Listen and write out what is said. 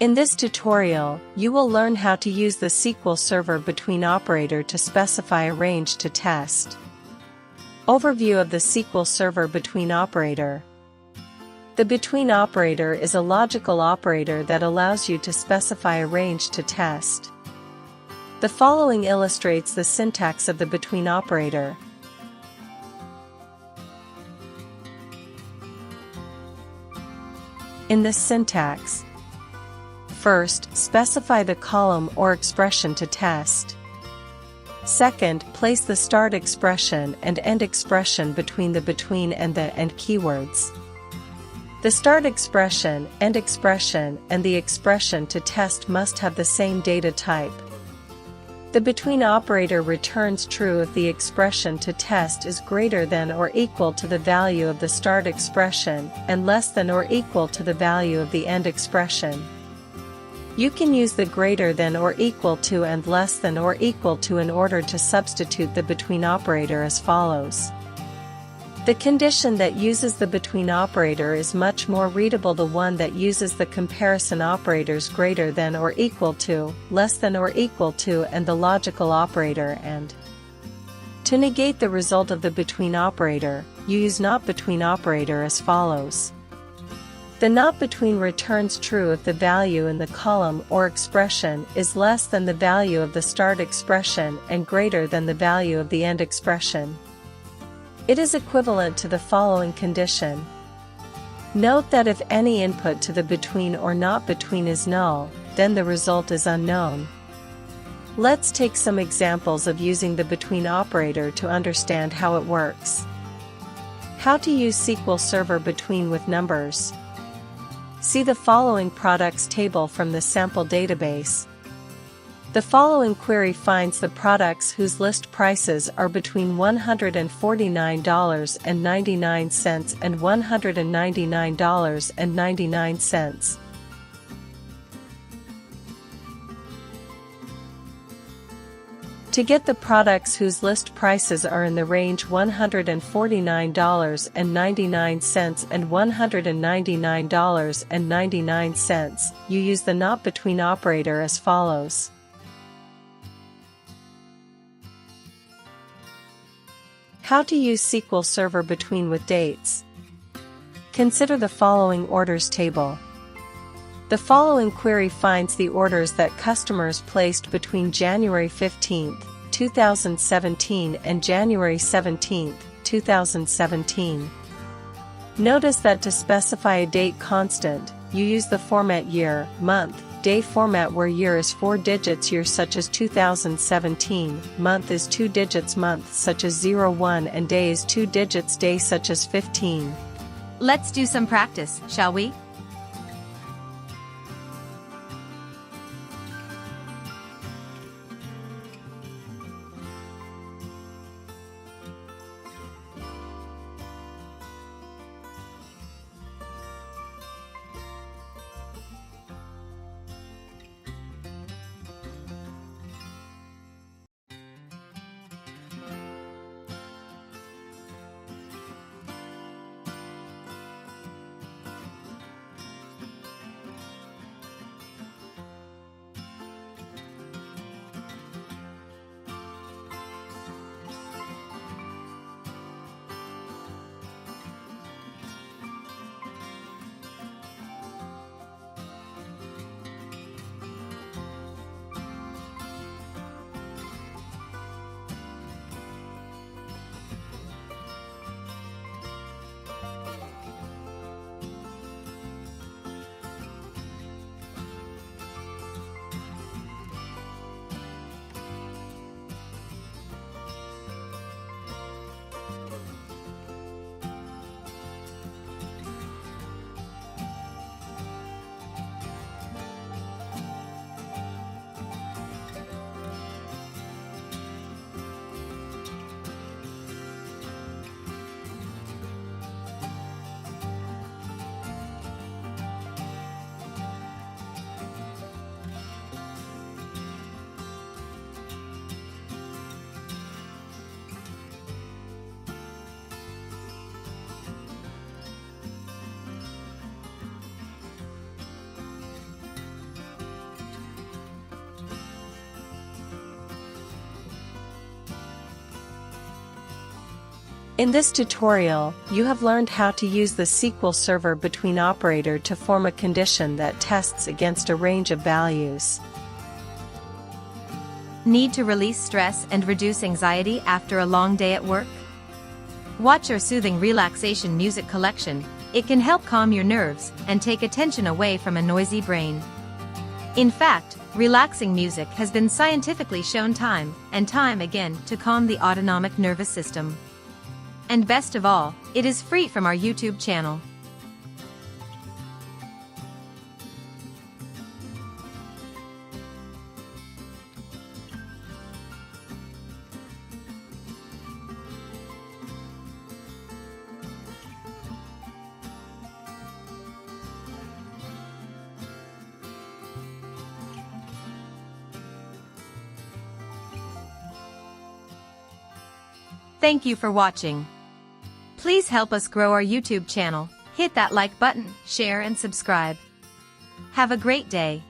In this tutorial, you will learn how to use the SQL Server between operator to specify a range to test. Overview of the SQL Server between operator. The between operator is a logical operator that allows you to specify a range to test. The following illustrates the syntax of the between operator. In this syntax, first, specify the column or expression to test. Second, place the start expression and end expression between the between and the and keywords. The start expression, end expression, and the expression to test must have the same data type. The between operator returns true if the expression to test is greater than or equal to the value of the start expression and less than or equal to the value of the end expression. You can use the greater than or equal to and less than or equal to in order to substitute the between operator as follows. The condition that uses the between operator is much more readable than the one that uses the comparison operators greater than or equal to, less than or equal to, and the logical operator and. To negate the result of the between operator, you use not between operator as follows. The not between returns true if the value in the column or expression is less than the value of the start expression and greater than the value of the end expression. It is equivalent to the following condition. Note that if any input to the between or not between is null, then the result is unknown. Let's take some examples of using the between operator to understand how it works. How to use SQL Server between with numbers. See the following products table from the sample database. The following query finds the products whose list prices are between $149.99 and $199.99. To get the products whose list prices are in the range $149.99 and $199.99, you use the not between operator as follows. How to use SQL Server between with dates. Consider the following orders table. The following query finds the orders that customers placed between January 15, 2017 and January 17, 2017. Notice that to specify a date constant, you use the format year, month, day format where year is 4 digits year such as 2017, month is 2 digits month such as 01 and day is 2 digits day such as 15. Let's do some practice, shall we? In this tutorial, you have learned how to use the SQL Server between operator to form a condition that tests against a range of values. Need to release stress and reduce anxiety after a long day at work? Watch our soothing relaxation music collection. It can help calm your nerves and take attention away from a noisy brain. In fact, relaxing music has been scientifically shown time and time again to calm the autonomic nervous system. And best of all, it is free from our YouTube channel. Thank you for watching. Please help us grow our YouTube channel. Hit that like button, share and subscribe. Have a great day.